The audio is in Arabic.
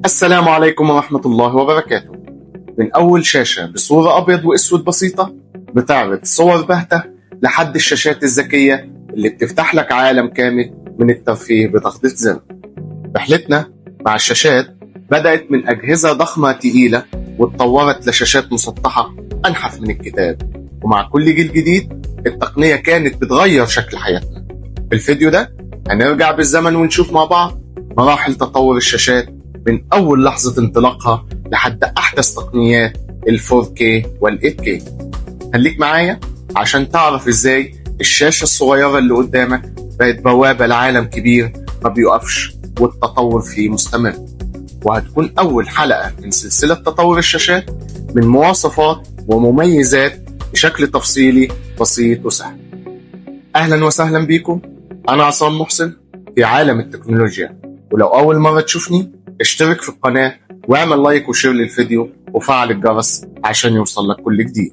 السلام عليكم ورحمة الله وبركاته. من أول شاشة بصورة أبيض وأسود بسيطة بتعرض صور باهتة لحد الشاشات الذكية اللي بتفتح لك عالم كامل من الترفيه بضغطة زر. رحلتنا مع الشاشات بدأت من أجهزة ضخمة تقيلة واتطورت لشاشات مسطحة أنحف من الكتاب، ومع كل جيل جديد التقنية كانت بتغير شكل حياتنا. في الفيديو ده هنرجع بالزمن ونشوف مع بعض مراحل تطور الشاشات من أول لحظة انطلاقها لحد أحدث تقنيات ال 4K وال 8K. خليك معايا عشان تعرف إزاي الشاشة الصغيرة اللي قدامك بقت بوابة لعالم كبير ما بيقفش والتطور فيه مستمر، وهتكون أول حلقة من سلسلة تطور الشاشات من مواصفات ومميزات بشكل تفصيلي بسيط وسهل. أهلا وسهلا بيكم، أنا عصام محسن في عالم التكنولوجيا. ولو أول مرة تشوفني اشترك في القناة واعمل لايك وشير للفيديو وفعل الجرس عشان يوصل لك كل جديد.